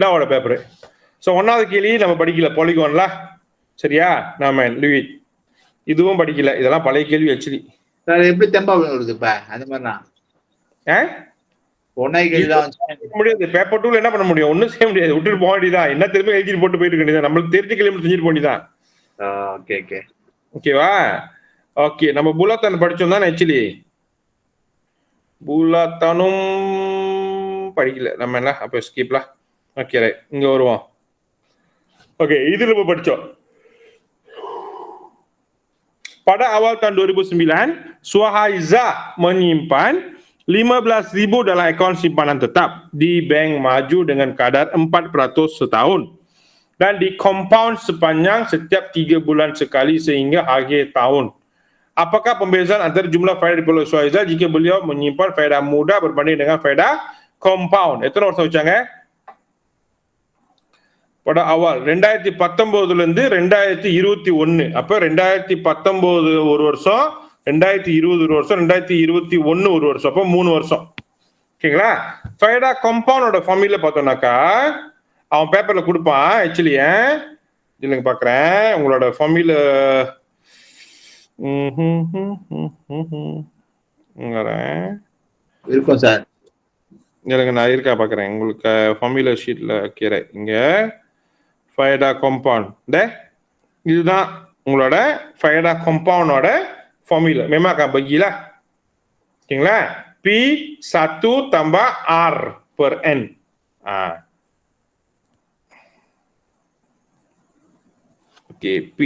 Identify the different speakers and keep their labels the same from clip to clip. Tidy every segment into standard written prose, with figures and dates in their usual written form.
Speaker 1: இதாவோட paper. So 1வது கேள்வி நம்ம படிக்கல, பாலிகான்ல. சரியா? நாம லிவிட் இதுவும் படிக்கல. இதெல்லாம் பழைய கேள்வி ஆக்சுவலி.
Speaker 2: சார் எப்படி தெம்பா வருது இப்ப அந்த மாதிரிலாம்?
Speaker 1: முடியாது. பேப்பர் 2ல என்ன பண்ண முடியும்? ஒன்னும் செய்ய முடியாது. விட்டுட்டு போக வேண்டியதான். என்ன திரும்ப எழுதிட்டு போட்டு போயிட்டு வேண்டியதான். நம்மளுக்கு தெரிஞ்ச கேள்வி செஞ்சுட்டு போண்டிதான். ஓகேவா? ஓகே, நம்ம புலத்தன் படிச்சோம் தான் ஆக்சுவலி. புலத்தனும் படிக்கல நம்ம. என்ன அப்ப ஸ்கிப்ல. ஓகே, இங்க வருவோம். Oke, itu lupa படிச்சோம். Pada awal tahun 2009, Suhaiza menyimpan 15.000 dalam akaun simpanan tetap di bank maju dengan kadar 4% setahun dan di compound sepanjang setiap 3 bulan sekali sehingga akhir tahun. Apakah pembezaan antara jumlah faedah di Pulau Suhaiza jika beliau menyimpan faedah muda berbanding dengan faedah compound? Itu nomor satu pada awal 2019 இருந்து 2021. அப்ப 2019 ஒரு வருஷம், 2020 ஒரு வருஷம், 2021 ஒரு வருஷம். அப்ப 3 வருஷம். ஓகேங்களா? ஃபைடா கம்பவுண்டோட ஃபார்முலா பார்த்தோம்னாக்கா அவன் பேப்பர்ல கொடுப்பான். ஆக்சுவலி இல்லைங்க பார்க்குறேன் உங்களோட ஃபார்முலா
Speaker 2: இருக்கும் சார்.
Speaker 1: இல்லைங்க நான் இருக்கா பார்க்குறேன் உங்களுக்கு ஃபார்முலா ஷீட்ல வைக்கிறேன். இங்க ஃபைடா கம்பவுண்ட் இதுதான் உங்களோட ஃபைடா கம்பவுண்டோட ஃபார்முலா. மெமாக்கா பகில ஓகேங்களா? P1 tambah R per N. Oke, P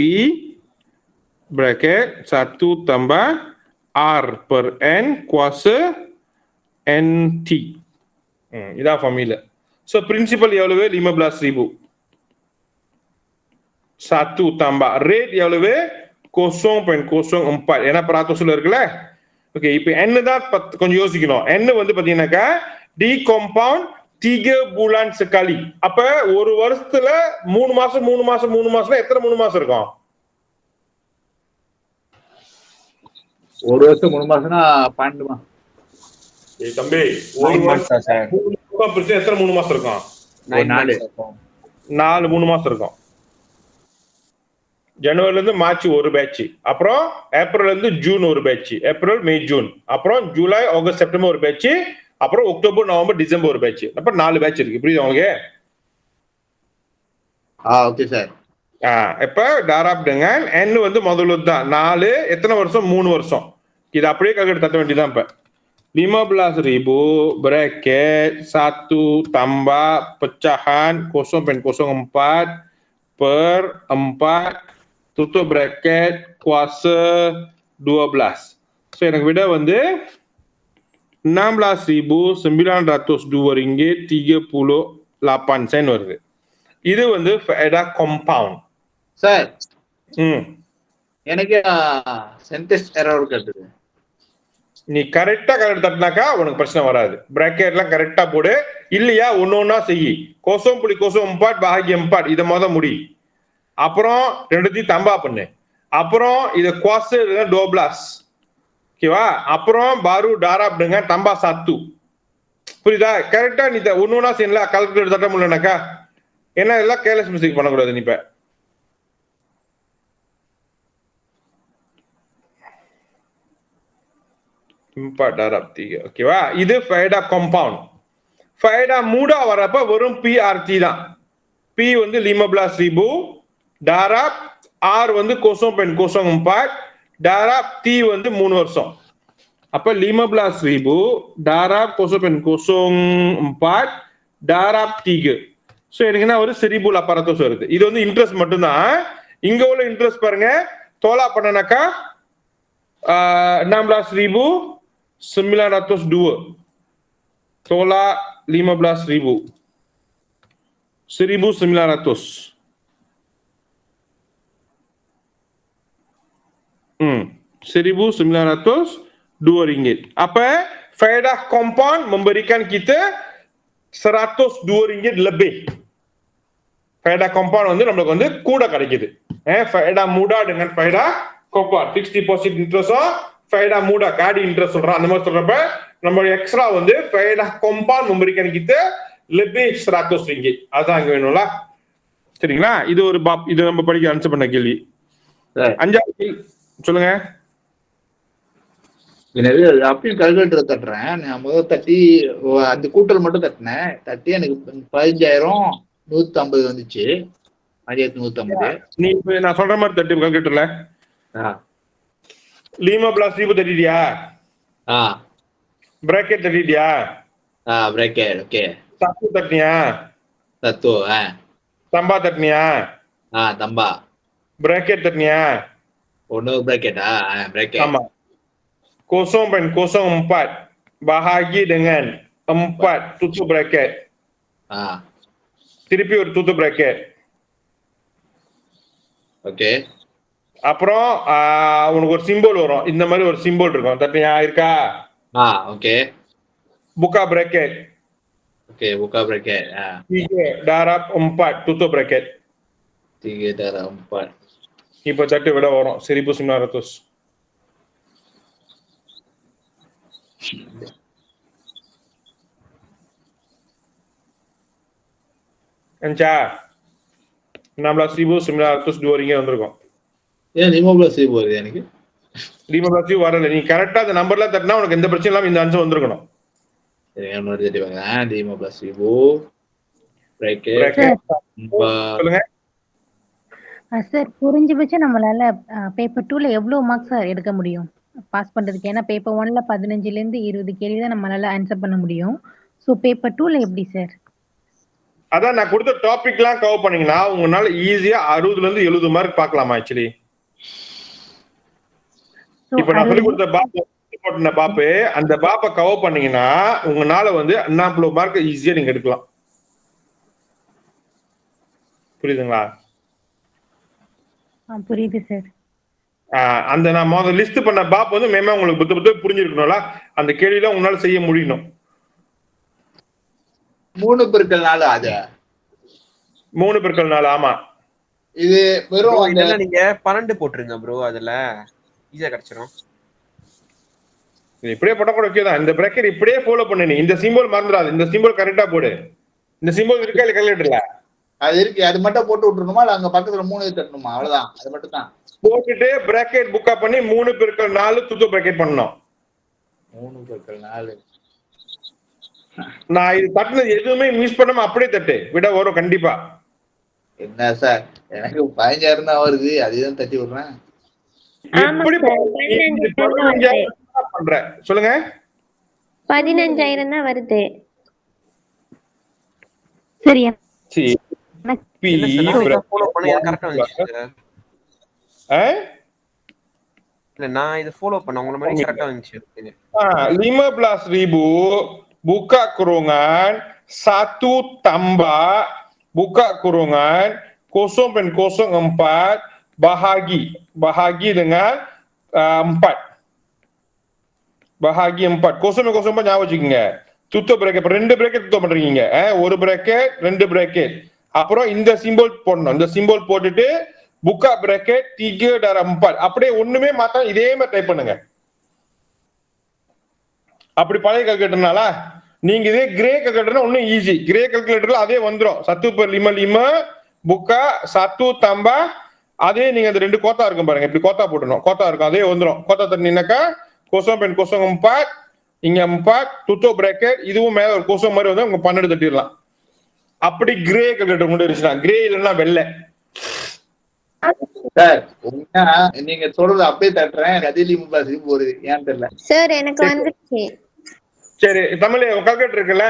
Speaker 1: bracket 1 tambah R per N kuasa NT. இதான் ஃபார்முலா. ஸோ பிரின்சிபல் எவ்வளவு? 15.000. 1 tambah rate எவ்வளவு? 0.04. ஏன்னா பராத்தோசில் இருக்குல்ல. ஓகே, இப்போ n தான் கொஞ்சம் யோசிக்கணும். n வந்து பாத்தீங்கன்னாக்கா டி காம்பவுண்ட் 3 bulan sekali. அப்ப ஒரு வருஷத்துல 3 மாசம் 3 மாசம் 3 மாசம் எத்தனை 3 மாசம் இருக்கும்?
Speaker 2: ஒரு வருஷம் 3 மாசம்னா 12 மாசம்.
Speaker 1: தம்பி ஒரு வருஷம் எத்தனை 3 மாசம் இருக்கும்? 4 3 மாசம் இருக்கும். ஜனவரில இருந்து மார்ச் ஒரு பேட்ச், அப்புறம் ஏப்ரல்ல இருந்து ஜூன் ஒரு பேட்ச், ஏப்ரல் மே ஜூன், அப்புறம் ஜூலை ஆகஸ்ட் செப்டம்பர் ஒரு பேட்ச், அப்புறம் அக்டோபர் நவம்பர் டிசம்பர் ஒரு பேட்ச். அப்ப 4 பேட்ச் இருக்கு. புரியுது உங்களுக்கு?
Speaker 2: Okay sir.
Speaker 1: இப்ப டாராப் dengan n வந்து முதல்ல தான் 4 எத்தனை வருஷம்? 3 வருஷம். இது அப்படியே கணக்கு தட்ட வேண்டியதான். இப்ப 15.000 bracket 1 tambah pecahan 0.04 per 4 tutup bracket kuasa 12. So எனக்கு விட வந்து 16.902 ringgit 38 sen வருது. இது வந்து ஃபைடா காம்பவுண்ட்.
Speaker 2: சார் எனக்கு சென்டென்ஸ் எரர் கட்டுது.
Speaker 1: நீ கரெக்டா தட்டினாக்கா உனக்கு பிரச்சனை வராது. பிராக்கெட்லாம் கரெக்டா போடு. இல்லையா ஒன்னொன்னா செய்யி. கோசம் புள்ளி கோசம் 4 பாகி 4 இதை முடி. அப்புறம் ரெண்டுத்தையும் தம்பா பண்ணு. அப்புறம் இதை குவாசு டோப்ளாஸ். ஓகேவா? அப்புறம் பாரு டாராப் dengan tambah 1. புரியுதா? கரெக்டா நீ ஒன்னொன்னா செய்யல. கால்குலேட்டர் தட்ட முடியலனாக்கா என்ன எல்லாம் கேர்லெஸ் மிஸ்டேக் பண்ணக்கூடாது. நீ இப்ப 4 darab 3. ஓகேவா? இது ஃபைடா காம்பவுண்ட். ஃபைடா மூடா வரப்ப வெறும் PRT தான். P வந்து 15.000, டாராப் R வந்து 0.04, டாராப் T வந்து 3 வருஷம். அப்ப 15.000 டாராப் 0.04 டாராப் 3. ஸோ எனக்கு என்ன ஒரு 1,800 வருது. இது வந்து இன்ட்ரெஸ்ட் மட்டும்தான். இங்க உள்ள இன்ட்ரெஸ்ட் பாருங்க. தோலா பண்ணனாக்கா 16.902 tolak 15.000 1.900 1.902 ringgit. Apa faedah compound memberikan kita 102 ringgit lebih. Faedah compound வந்து நமக்கு வந்து கூட கிடைக்குது. faedah muda dengan faedah compound. Fixed deposit interest faedah muda காடி இன்ட்ரெஸ்ட் சொல்றோம். அந்த மாதிரி சொல்றப்ப நம்ம எக்ஸ்ட்ரா வந்து faedah compound memberikan kita lebih 100 ringgit. அதான் அங்க வேணும்ல. சரிங்களா? இது ஒரு பாப். இது நம்ம படிக்க ஆன்சர் பண்ண கேள்வி.
Speaker 2: சார்
Speaker 1: அஞ்சாவது கேள்வி. சொல்லுங்க.
Speaker 2: எனவே அப்பயும் கால்குலேட்டர் தட்டுறேன். நான் முதல் தட்டி அந்த கூட்டல் மட்டும் தட்டினேன். தட்டி எனக்கு 15,150 வந்துச்சு. 5,150.
Speaker 1: நீ இப்ப நான் சொல்ற மாதிரி தட்டு கால்குலேட்டர்ல.
Speaker 2: ஆ
Speaker 1: 5 plus 1000 தட்டிட்டியா?
Speaker 2: ஆ
Speaker 1: பிராக்கெட் தட்டிட்டியா?
Speaker 2: bracket. ஓகே.
Speaker 1: சத்து தட்டினியா?
Speaker 2: சத்து.
Speaker 1: தம்பா தட்டினியா?
Speaker 2: தம்பா.
Speaker 1: பிராக்கெட் தட்டினியா?
Speaker 2: ஒன்னு bracket-ஆ? bracket.
Speaker 1: ஆமா. 0.04 bahagi dengan 4 tutup bracket. திருப்பி ஒரு tutup bracket.
Speaker 2: ஓகே.
Speaker 1: அப்புறம் உனக்கு ஒரு சிம்பிள் வரும். இந்த மாதிரி ஒரு சிம்பிள் இருக்கும். தட்டியா இருக்கா?
Speaker 2: Okay.
Speaker 1: buka bracket.
Speaker 2: Okay, buka bracket.
Speaker 1: 3 darab 4 tutup bracket.
Speaker 2: 3 darab 4.
Speaker 1: இப்ப தட்டு விட வரும் 1,900. என்ச்சா 16,902 ringgit வந்திருக்கும்.
Speaker 2: ஏன் 5 வருது எனக்கு?
Speaker 1: 5 வரல. நீ கரெக்டா அந்த நம்பர்ல தட்டினா உனக்கு எந்த பிரச்சனையும் இல்லாம இந்த ஆன்சர் வந்திருக்கணும்.
Speaker 2: சரி, இன்னொரு தட்டி வாங்க. 5 bracket.
Speaker 1: சொல்லுங்க
Speaker 3: சார். குறைஞ்சபட்சம் நம்மளால பேப்பர் 2ல எவ்வளவு மார்க்ஸ் சார் எடுக்க முடியும் பாஸ் பண்றதுக்கு? ஏன்னா பேப்பர் 1ல 15ல இருந்து 20 கேள்வி தான் நம்மளால ஆன்சர் பண்ண முடியும். சோ பேப்பர் 2ல எப்படி சார்?
Speaker 1: அதான் நான் கொடுத்த டாபிக்லாம் கவர் பண்ணீங்கன்னா உங்களால ஈஸியா 60ல இருந்து 70 மார்க் பார்க்கலாமா ஆக்சுவலி? இப்ப நான் சொல்லி கொடுத்த பாப்பு அந்த பாப்பை கவர் பண்ணீங்கன்னா உங்களால வந்து 40 மார்க் ஈஸியா நீங்க எடுக்கலாம். புரியுதுங்களா?
Speaker 3: புரியுது சார்.
Speaker 1: அந்த நான் முதல்ல லிஸ்ட் பண்ண பாப் வந்து மேமா உங்களுக்கு புத்த புரிஞ்சிருக்கணும்ல. அந்த கேள்வியில உங்களால செய்ய முடியணும்.
Speaker 2: 3 பெருக்கல் 4 அது
Speaker 1: 3 பெருக்கல் 4. ஆமா.
Speaker 2: இது வெறும்
Speaker 4: இதெல்லாம் நீங்க 12 போட்டுருங்க ப்ரோ. அதுல ஈஸியா கிடைச்சிரும்.
Speaker 1: இப்படியே போட்டா கூட ஓகே தான். இந்த பிரேக்கெட் இப்படியே ஃபாலோ பண்ணு. நீ இந்த சிம்பிள் மறந்துடாது. இந்த சிம்பிள் கரெக்டா போடு. இந்த சிம்பிள் இருக்கா இல்ல கால்குலேட்டர்ல?
Speaker 2: அது இருக்கு. அது மட்டும் போட்டு விட்டுறணுமா இல்ல அங்க பக்கத்துல 3 தட்டணுமா? அவ்வளவுதான். அது மட்டும் தான்
Speaker 1: போட்டுட்டு பிராக்கெட் புக்கா பண்ணி 3 பெருக்கல் 4 துத்து பிராக்கெட் பண்ணணும்.
Speaker 2: 3 பெருக்கல் 4.
Speaker 1: நான் இது தட்டுனது எதுவுமே மிஸ் பண்ணாம அப்படியே தட்டு விட வரும் கண்டிப்பா.
Speaker 2: என்ன சார், எனக்கு 15,000 தான் வருது. அதுதான் தட்டி விடுறேன்.
Speaker 1: எப்படி பண்ற சொல்லுங்க.
Speaker 5: 15,000 தான் வருது.
Speaker 3: சரியா?
Speaker 4: ஃபாலோ பண்ண கரெக்ட்டா வந்துச்சு. இல்ல நான் இத ஃபாலோ பண்ண உங்கள மாதிரி கரெக்ட்டா வந்துச்சு.
Speaker 1: 15,000 buka kurungan 1 tambah buka kurungan 0.04 bahagi dengan 4. bahagi 4. 0.04 ஞாபகம் வச்சுக்கோங்க. tutup bracket 2 bracket tutup பண்றீங்க. ஒரு bracket 2 bracket. அப்புறம் இந்த சிம்பிள் போடணும். இந்த சிம்பிள் போட்டுட்டு புக்கா பிராக்கெட் 3 darab 4. அப்படியே ஒண்ணுமே மாத்தா இதே மாதிரி டைப் பண்ணுங்க. அப்படி பழைய கால்குலேட்டர்னால நீங்க இதே கிரே கால்குலேட்டர்னா இன்னும் ஈஸி. கிரே கால்குலேட்டர்ல அதே வந்துரும். 1/5 புக்கா 1 tambah அதே நீங்க அந்த 2 கோத்தா இருக்கும் பாருங்க. இப்படி கோத்தா போடணும். கோத்தா இருக்கும் அதே வந்துரும். கோத்தா தட்டினீங்கன்னாக்கா 0.04 இங்க 4 tutup bracket இதுவும் மேல ஒரு கோசம் மாதிரி வந்து உங்க 12 தட்டிடலாம். அப்படி கிரே கால்குலேட்டர் கொண்டு இருந்துச்சுன்னா கிரே இல்லைன்னா வெள்ளை.
Speaker 2: சார் நீங்க சொல்றது அப்படியே தட்டுறேன். கதிலி முபாசி போறது ஏன் தெரியல
Speaker 5: சார். எனக்கு வந்துருச்சு.
Speaker 1: சரி தமிழ் கால்குலேட்டர் இருக்குல்ல,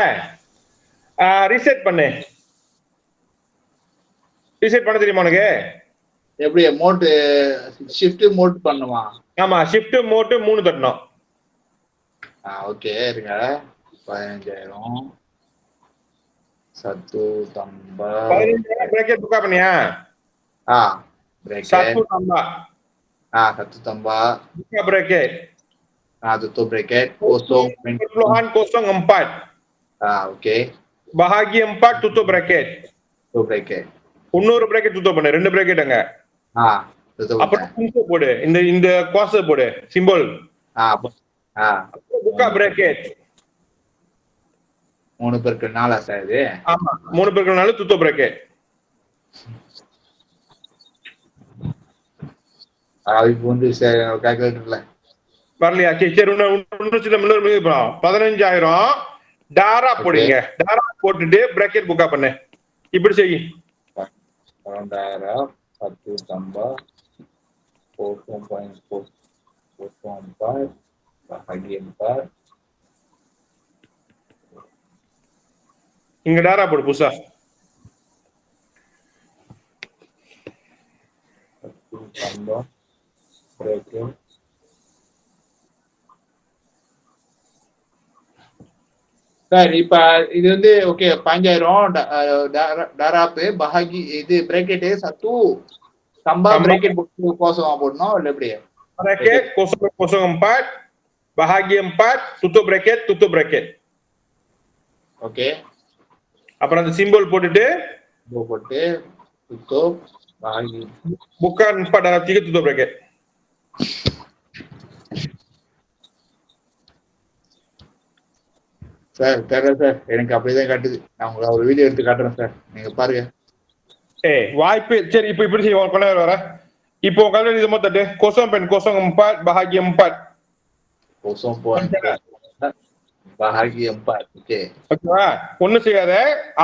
Speaker 1: ரீசெட் பண்ணு. ரீசெட் பண்ண தெரியுமா உனக்கு?
Speaker 2: எப்படி மோட் ஷிஃப்ட் மோட் பண்ணுமா?
Speaker 1: ஆமா ஷிஃப்ட் மோட் 3 தட்டணும்.
Speaker 2: ஓகே இருங்க. 15,000 1 tambah
Speaker 1: 15,000 bracket buka பண்ணியா?
Speaker 2: bracket
Speaker 1: 1 tambah
Speaker 2: 1 tambah
Speaker 1: buka bracket
Speaker 2: tutup bracket 0.04. Okay.
Speaker 1: bahagi 4 tutup bracket.
Speaker 2: tutup bracket.
Speaker 1: இன்னொரு bracket tutup பண்ணு. 2 bracket அங்க.
Speaker 2: tutup.
Speaker 1: அப்புறம் சிம்பிள் போடு. இந்த கோஸ் போடு சிம்பிள்.
Speaker 2: buka
Speaker 1: buka bracket.
Speaker 2: 3 பெருக்கல் 4 சார் இது?
Speaker 1: ஆமா 3 பெருக்கல் 4 tutto bracket.
Speaker 2: இப்போ வந்து கால்குலேட்டர்ல
Speaker 1: வரலையா? சரி இன்னொரு 15,000 டாரா போடுங்க. டாரா போட்டுட்டு bracket புக்கா பண்ணு. இப்படி செய்.
Speaker 2: 12,000 10 tambah 4.4 bahagi 4.
Speaker 1: இங்க டாரா போடு புதுசா.
Speaker 2: 10 tambah bracket. சார் இப்ப இது வந்து ஓகே 5,000 டாராப்பு பஹாகி இது bracket 1 tambah bracket kosong போடணும் இல்ல எப்படி?
Speaker 1: Bracket 0.04 bahagi 4 tutup bracket.
Speaker 2: Okay.
Speaker 1: அப்புறம் அந்த சிம்பிள் போட்டுட்டு
Speaker 2: போட்டு tutup bahagi.
Speaker 1: bukan pada 3 tutup bracket.
Speaker 2: Sir தெரியல சார், எனக்கு அப்படிதான் காட்டுது. நான் உங்களுக்கு ஒரு வீடியோ எடுத்து காட்டுறேன் சார், நீங்க பாருங்க.
Speaker 1: வாய்ப்பு சரி. இப்ப இப்படி செய்வோம். கொண்டு வர இப்போ உங்க இது மொத்தட்டு 0.04 bahagi 4.
Speaker 2: 0.4 bahagi 4. ஓகே
Speaker 1: ஓகேவா? ஒண்ணு செய்யாத.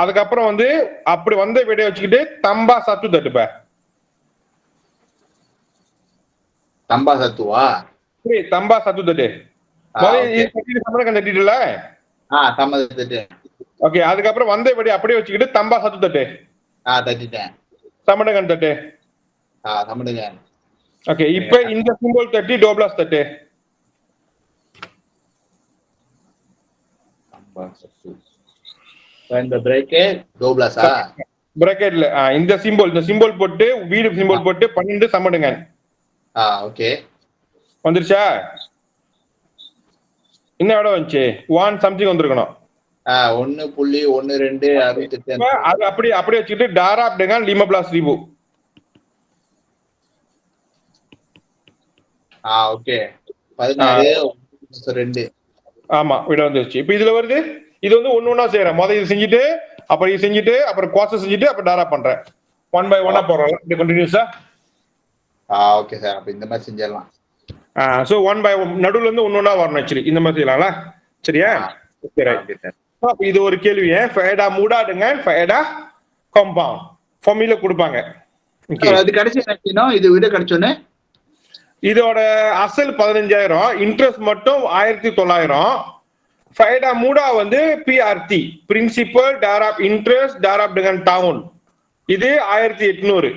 Speaker 1: அதுக்கப்புறம் வந்து அப்படி வந்த வீடியோ வச்சுக்கிட்டு தம்பா சத்து தட்டுப்ப.
Speaker 2: தம்பா சத்துவா?
Speaker 1: தம்பா சத்து தட்டு. சமரகம் தட்டிட்டுல?
Speaker 2: சம்மதம் தட்டு.
Speaker 1: ஓகே. அதுக்கப்புறம் வந்த வீடியோ அப்படியே வச்சுக்கிட்டு தம்பா சத்து தட்டு.
Speaker 2: தட்டிட்டேன்.
Speaker 1: சமடகன் தட்டு.
Speaker 2: சம்மடுங்க.
Speaker 1: ஓகே. இப்ப இந்த சிம்பிள் தட்டி டோப்ளாஸ் தட்டு.
Speaker 2: இந்த பிரேக்கெட் டோப்ளாஸா?
Speaker 1: பிரேக்கெட்ல இந்த சிம்பிள் போட்டு வீடு சிம்பிள் போட்டு 12 சமடுங்க.
Speaker 2: ஓகே.
Speaker 1: வந்துருச்சா? என்ன எவ்வளவு வந்துச்சு? 1 சம்திங் வந்திருக்கணும்.
Speaker 2: 1.1268.
Speaker 1: அது அப்படியே வச்சுக்கிட்டு டாரா அப்படிங்க லிமா பிளாஸ் ரிபு.
Speaker 2: ஓகே. 16.2.
Speaker 1: ஆமா விட வந்துருச்சு. இப்ப இதுல வருது. இது வந்து ஒண்ணா செய்யறேன். முதல்ல இது செஞ்சுட்டு அப்புறம் இது செஞ்சுட்டு அப்புறம் கோர்ஸ் செஞ்சுட்டு அப்புறம் டாரா பண்றேன். 1 by 1 போறோம். இது கண்டினியூஸா.
Speaker 2: ஓகே சார், அப்ப இந்த மாதிரி செஞ்சிடலாம்.
Speaker 1: சோ 1 by 1 நடுவுல இருந்து ஒண்ணா வரணும். ஆக்சுவலி இந்த மாதிரி செய்யலாம்ல? சரியா?
Speaker 2: Okay sir.
Speaker 1: அப்ப இது ஒரு கேள்வி. ஃபைடா மூடாடுங்க ஃபைடா காம்பவுண்ட் ஃபார்முலா கொடுப்பாங்க.
Speaker 2: அது கடைசி என்ன? இது விட கிடைச்சோனே
Speaker 1: இதோட அசல் 15,000, இன்ட்ரெஸ்ட் மட்டும் 1,900. ஃபைடா மூடா வந்து பிஆர்டி பிரின்சிபல் டாராப் இன்ட்ரெஸ்ட் டாராப் dengan tahun இது 1,800.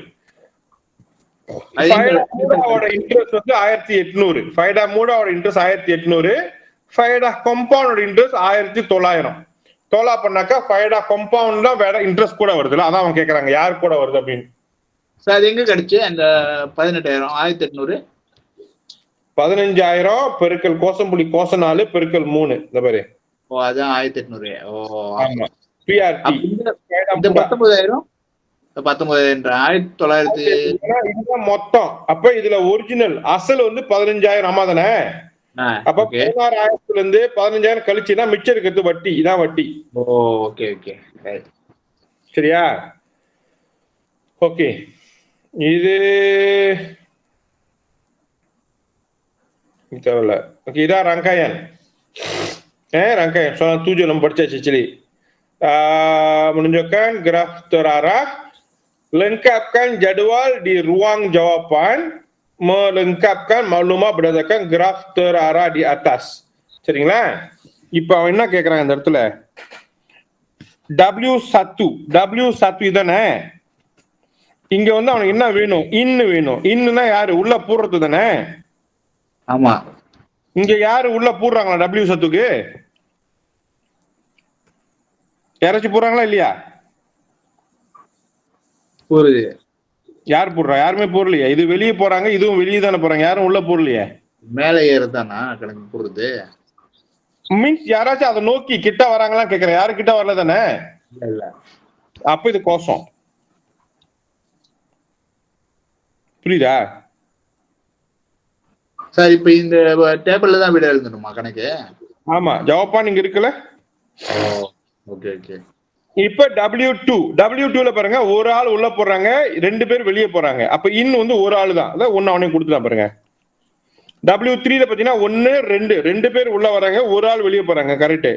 Speaker 1: ஃபைடா மூடாவோட இன்ட்ரெஸ்ட் வந்து 1,800. ஃபைடா மூடாவோட இன்ட்ரெஸ்ட் 1,800. ஃபைடா காம்பவுண்டோட இன்ட்ரெஸ்ட் 1,900. தோலா பண்ணாக்கா ஃபைடா காம்பவுண்ட்ல வேற இன்ட்ரெஸ்ட் கூட வருதுல, அதான் அவங்க கேக்குறாங்க யார் கூட வருது அப்படின்னு.
Speaker 2: சார் அது எங்க கிடைச்சு அந்த 18,000 1,800?
Speaker 1: 15,000 பெருக்கல் கோசம்புலி கோச 4 பெருக்கல் 3 இந்த பாரு.
Speaker 2: அதான் 1,800.
Speaker 1: ஆமா பிஆர்டி.
Speaker 2: இந்த 19,000
Speaker 1: இதுதான் மொத்தம். அப்ப இதுல ஒரிஜினல் அசல் வந்து 15,000. ஆமா தானே? அப்ப 16,000 இருந்து 15,000 கழிச்சுன்னா மிச்சம் இருக்கிறது வட்டி. இதான் வட்டி.
Speaker 2: ஓகே ஓகே
Speaker 1: சரியா? ஓகே. இது தேவையில்ல. ஓகே. இதான் ரங்காயன். Rangkaian soalan 7 nombor cili. Menunjukkan graf terarah, lengkapkan jadwal di ruang jawapan, melengkapkan maklumat berdasarkan graf terarah di atas. சரிங்களா? இப்போ அவன் என்ன கேக்குறான் இந்த இடத்துல? W1 இதானே? இங்க வந்து அவனுக்கு என்ன வேணும்? இன்னு வேணும். இன்னுனா யாரு? உள்ள போடுறது தானே?
Speaker 2: ஆமா.
Speaker 1: இங்க யாரு உள்ள போடுறாங்களா W1க்கு? யாராச்சும் போடுறாங்களா இல்லையா?
Speaker 2: போடுது.
Speaker 1: யார் போடுறா? யாருமே போடலையே. இது வெளியே போறாங்க, இதுவும் வெளியே தானே போறாங்க. யாரும் உள்ள போடலையே.
Speaker 2: மேலே ஏறதானா கணக்கு போடுறது?
Speaker 1: மீன்ஸ் யாராச்சும் அதை நோக்கி கிட்ட வராங்களா கேக்குறேன். யாரு கிட்ட வரல தானே?
Speaker 2: இல்ல.
Speaker 1: அப்ப இது கோசம். புரியுதா?
Speaker 2: சார் இப்ப இந்த டேபிள்ல தான் விட எழுதணுமா கணக்கு?
Speaker 1: ஆமா. ஜவாப்பான் இங்க இருக்குல்ல?
Speaker 2: Okay okay.
Speaker 1: இப்ப W2ல பாருங்க, ஒரு ஆள் உள்ள போறாங்க, 2 பேர் வெளியே போறாங்க. அப்ப இன் வந்து ஒரு ஆள் தான், அதான் ஒன்னு அவனே கொடுத்துட்டான் பாருங்க. W3ல பாத்தீங்கன்னா 1 2 பேர் உள்ள வராங்க, ஒரு ஆள் வெளியே போறாங்க. கரெக்ட்.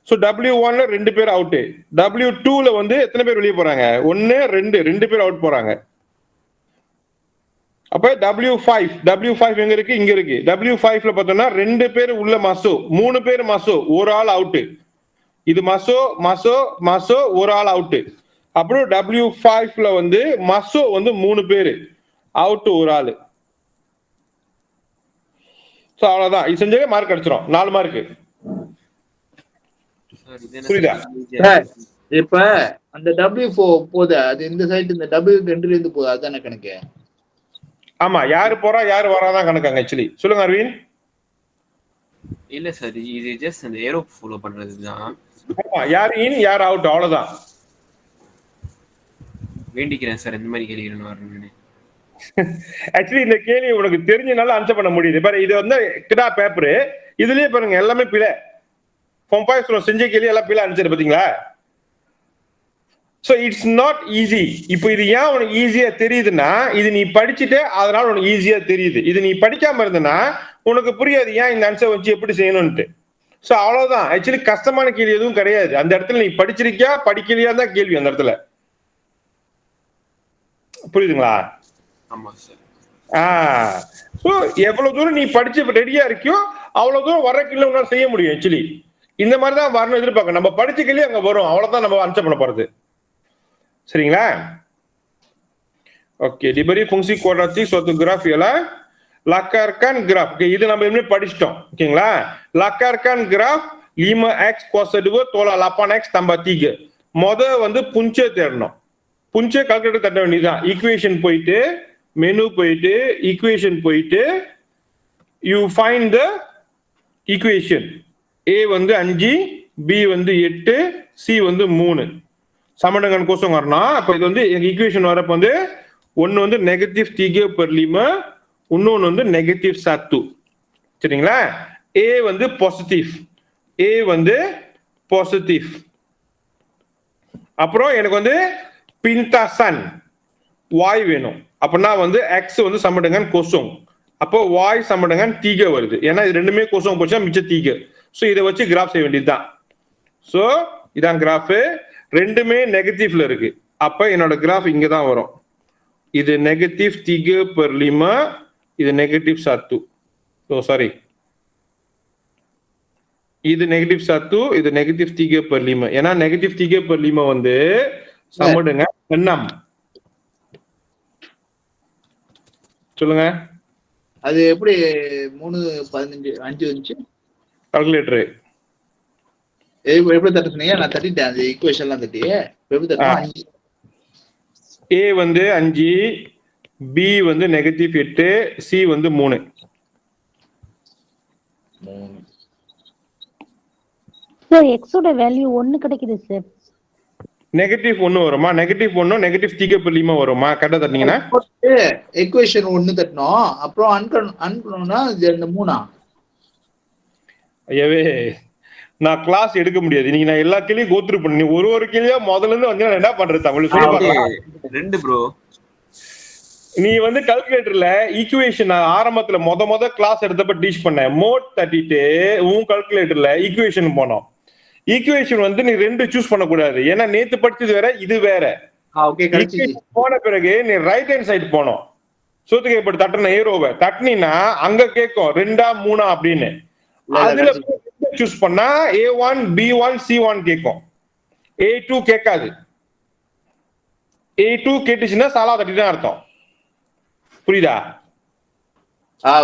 Speaker 1: சோ W1ல 2 பேர் அவுட். W2ல வந்து எத்தனை பேர் வெளியே போறாங்க? 1 2 பேர் அவுட் போறாங்க. அப்ப W5 எங்க இருக்கு? இங்க இருக்கு. W5ல பார்த்தோம்னா 2 பேர் உள்ள மசோ, 3 பேர் மசோ, ஒரு ஆள் அவுட். இது மசோ ஒரு ஆள் அவுட். அப்புறம் W5ல வந்து மசோ வந்து 3 பேர் அவுட், ஒரு ஆள். சோ அவ்வளவுதான். இது செஞ்சவே மார்க் அடிச்சிரும், 4 மார்க். புரியுதா?
Speaker 2: இப்ப அந்த W4 போதா, அது இந்த சைடு இந்த W2ல இருந்து போதா, அதானே கணக்கு?
Speaker 1: ஆமா, யாரு போறா யாரு வராதான் கணக்காங்க ஆக்சுவலி. சொல்லுங்க அரவிந்த்.
Speaker 4: இல்ல சார், இது ஜஸ்ட் அந்த ஏரோ ஃபாலோ பண்றதுதான்.
Speaker 1: ஆமா, யார் இன் யார் அவுட், அவ்வளவுதான்.
Speaker 4: வேண்டிக்கிறேன் சார் இந்த மாதிரி கேள்வி வரணும்னு.
Speaker 1: ஆக்சுவலி இந்த கேள்வி உனக்கு தெரிஞ்சனால ஆன்சர் பண்ண முடியுது பாரு. இது வந்து கிடா பேப்பர், இதுலயே பாருங்க எல்லாமே பிழை. ஃபார்ம் 5 செஞ்ச கேள்வி எல்லாம் பிழை ஆன்சர் பாத்தீங்களா? So it's not easy. இப்போ இது ஏன் உனக்கு ஈஸியா தெரியுதுன்னா, இது நீ படிச்சுட்டு அதனால உனக்கு ஈஸியா தெரியுது. இது நீ படிக்காம இருந்தனா உனக்கு புரியாது ஏன் இந்த ஆன்சர் வச்சு எப்படி செய்யணும்னு. சோ அவ்வளவுதான். ஆக்சுவலி கஷ்டமான கேள்வி எதுவும் கிடையாது. அந்த இடத்துல நீ படிச்சிருக்கியா படிக்கலையா தான் கேள்வி அந்த இடத்துல. புரியுதுங்களா?
Speaker 4: ஆமா சார்.
Speaker 1: சோ எவ்வளவு தூரம் நீ படிச்சு ரெடியா இருக்கியோ அவ்வளவு தூரம் வர கேள்வி உன்னால செய்ய முடியும். ஆக்சுவலி இந்த மாதிரி தான் வரணும் எதிர்பார்க்க. நம்ம படிச்ச கேள்வி அங்க வரும், அவ்வளவுதான் நம்ம ஆன்சர் பண்ண போறது. சரிங்களா? Okay. Diberi fungsi kuadratik suatu graf ialah lakarkan graf. Oke, இது நம்ம ஏற்கனவே படிச்சிட்டோம். ஓகேங்களா? lakarkan graf 5x kuasa 2 tolak 8x tambah 3. முத வந்து புஞ்சை தேடணும். புஞ்சை கால்குலேட்டர் தட்ட வேண்டியதுதான். ஈக்குவேஷன் போயிட்டு மெனு போயிட்டு ஈக்குவேஷன் போயிட்டு you find the equation. A வந்து 5, B வந்து 8, C வந்து 3. சமணங்கன் கோசம் வரணும். அப்ப இது வந்து ஈக்குவேஷன் வரப்ப வந்து ஒன்னு வந்து -3/5, இன்னொன்னு வந்து -7. சரிங்களா? A வந்து பாசிட்டிவ். அப்புறம் எனக்கு வந்து பின்தாசன் y வேணும். அப்படின்னா வந்து x வந்து சமடங்கன் கோசம். அப்போ y சமடங்கன் 3 வருது. ஏன்னா இது ரெண்டுமே கோசம் போச்சா மிச்சம் 3. சோ இதை வச்சு கிராஃப் செய்ய வேண்டியதுதான். சோ இதான் கிராஃப். ரெண்டுமே நெகட்டிவ்ல இருக்கு. அப்ப என்னோட கிராஃப் இங்க தான் வரும். இது -3/5, இது -1. ஓ சாரி, இது -1, இது -3/5. ஏன்னா -3/5 வந்து சமடுங்க 10. சொல்லுங்க.
Speaker 2: அது எப்படி 3 15 5 வந்துச்சு
Speaker 1: கால்குலேட்டர்?
Speaker 2: எப்படி தட்ட சொன்னீங்க? நான் தட்டிட்டேன் அந்த ஈக்குவேஷன்லாம் தட்டி. எப்படி தட்டணும்?
Speaker 1: A வந்து 5, B வந்து -8, C வந்து 3.
Speaker 3: சார் எக்ஸோட வேல்யூ 1 கிடைக்குது சார்.
Speaker 1: -1 வருமா? -1 -3/5 வருமா? கரெக்டா தட்டினீங்கன்னா
Speaker 2: ஈக்குவேஷன் 1 தட்டணும். அப்புறம் அன்கணும்னா இந்த 3.
Speaker 1: ஐயாவே நான் கிளாஸ் எடுக்க முடியாது. நீங்க நான் எல்லா கேள்வியும் கோத்ரூ பண்ணி ஒரு கேள்வியா முதல்ல இருந்து வந்து நான் என்ன பண்றது தமிழ் சொல்லி பார்க்கலாம்.
Speaker 4: 2 ப்ரோ.
Speaker 1: நீ வந்து கால்குலேட்டர்ல ஈக்குவேஷன் ஆரம்பத்துல முத கிளாஸ் எடுத்தப்ப டீச் பண்ண மோட் தட்டிட்டு உன் கால்குலேட்டர்ல ஈக்குவேஷன் போனோம். ஈக்குவேஷன் வந்து நீ 2 சூஸ் பண்ண கூடாது. ஏன்னா நேத்து படிச்சது வேற, இது வேற. போன பிறகு நீ ரைட் ஹேண்ட் சைடு போனோம். சோத்துக்கு இப்படி தட்டின ஏரோவை தட்டினா அங்க கேட்கும் 2ஆ 3ஆ அப்படின்னு. அதுல சூஸ் பண்ணா A1 B1 C1 கேட்கும். A2 கேட்காது. A2 கேட்டுச்சுன்னா சாலா தட்டி தான் அர்த்தம். புரியுதா?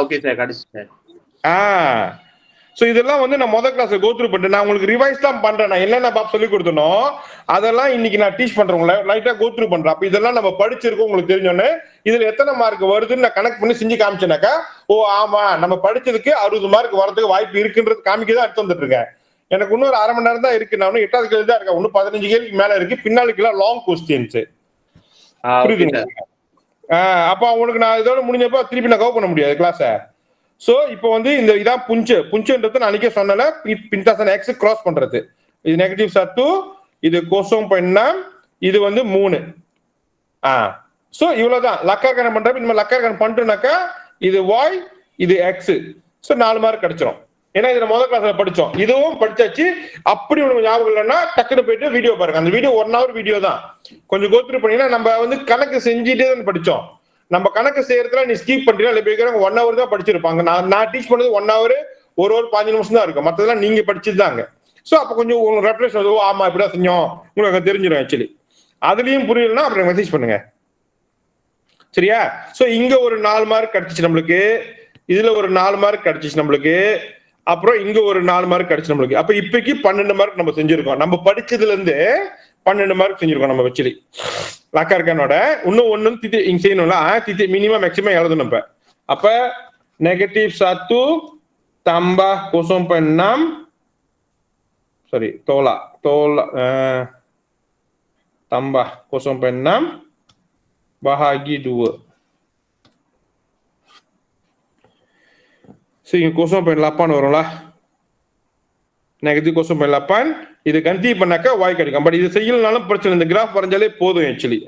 Speaker 2: ஓகே சார், கடைசி சார்.
Speaker 1: சோ இதெல்லாம் வந்து நான் முதல் கிளாஸ் கோத்ரூ பண்ணிட்டு நான் உங்களுக்கு ரிவைஸ் தான் பண்றேன். நான் என்னென்ன பாப் சொல்லி கொடுத்தனோ அதெல்லாம் இன்னைக்கு நான் டீச் பண்றேன். லைட்டா கோத்ரூ பண்றேன். அப்ப இதெல்லாம் நம்ம படிச்சிருக்கோம் உங்களுக்கு தெரிஞ்சோன்னு இதுல எத்தனை மார்க் வருதுன்னு நான் கனெக்ட் பண்ணி செஞ்சு காமிச்சேனாக்கா, ஓ ஆமா நம்ம படிச்சதுக்கு 60 மார்க் வரதுக்கு வாய்ப்பு இருக்குன்றது காமிக்கதான் எடுத்து வந்துட்டு இருக்கேன். எனக்கு இன்னொரு அரை மணி நேரம் தான் இருக்கு. நான் 8வது கேள்வி தான் இருக்கேன். இன்னும் 15 கேள்விக்கு மேல இருக்கு. பின்னாலுக்கு எல்லாம் லாங் கொஸ்டின்ஸ். புரியுதுங்களா? அப்ப அவங்களுக்கு நான் இதோட முடிஞ்சப்ப திருப்பி நான் கவர் பண்ண முடியாது கிளாஸ. சோ இப்போ வந்து இந்த இதான் புஞ்சுன்றது நான் அன்னைக்கே சொன்னல, பின்தாசன் எக்ஸ் கிராஸ் பண்றது. இது -1, இது 0.6, இது வந்து 3. சோ இவ்வளவுதான் லக்கர் கணக்கு பண்றப்ப நம்ம லக்கர் கணக்கு பண்ணிட்டோம்னாக்கா இது y, இது x. சோ 4 மார்க் கிடைச்சிரும். ஏன்னா இதுல முதல் கிளாஸ்ல படிச்சோம், இதுவும் படிச்சாச்சு. அப்படி உனக்கு ஞாபகம் இல்லைன்னா டக்குனு போயிட்டு வீடியோ பாருங்க. அந்த வீடியோ 1 hour வீடியோ தான். கொஞ்சம் கோத்ரூ பண்ணீங்கன்னா நம்ம வந்து கணக்கு செஞ்சுட்டே தான் படிச்சோம். நம்ம கணக்கு செய்யறதுல நீ ஸ்கிப் பண்றீங்க, இல்லை போய் 1 hour தான் படிச்சிருப்பாங்க. நான் டீச் பண்ணது 1 hour, ஒரு 15 நிமிஷம் தான் இருக்கும். மற்றதெல்லாம் நீங்க படிச்சதுதாங்க. சோ அப்ப கொஞ்சம் உங்களுக்கு ரெஃபரன்ஸ் வந்து ஆமா இப்படிதான் செஞ்சோம் உங்களுக்கு தெரிஞ்சிடும். ஆக்சுவலி அதுலயும் புரியலன்னா அப்புறம் மெசேஜ் பண்ணுங்க, சரியா? சோ இங்க ஒரு 4 மார்க் கிடைச்சிச்சு நம்மளுக்கு, இதுல ஒரு 4 மார்க் கிடைச்சிச்சு நம்மளுக்கு, அப்புறம் இங்க ஒரு 4 மார்க் கிடைச்சு நம்மளுக்கு. அப்ப இப்பைக்கு 12 மார்க் நம்ம செஞ்சிருக்கோம். நம்ம படிச்சதுல இருந்து 12 மார்க் செஞ்சிருக்கோம் நம்ம வச்சு லக்கார்கானோட. இன்னும் ஒண்ணு தித்தி இங்க செய்யணும்ல, தித்தி மினிமம் மேக்ஸிமம் எழுதணும். இப்ப அப்ப -1 tambah 0.6, sorry, tolak tambah 0.6 bahagi 2. So இங்க 0.8 வரும்ல, -0.8. இது கன்சிடர் பண்ணாக்கா y கிடைக்கும். பட் இது செய்யலனாலும் பிரச்சனை, இந்த கிராஃப் வரைஞ்சாலே போதும். ஆக்சுவலி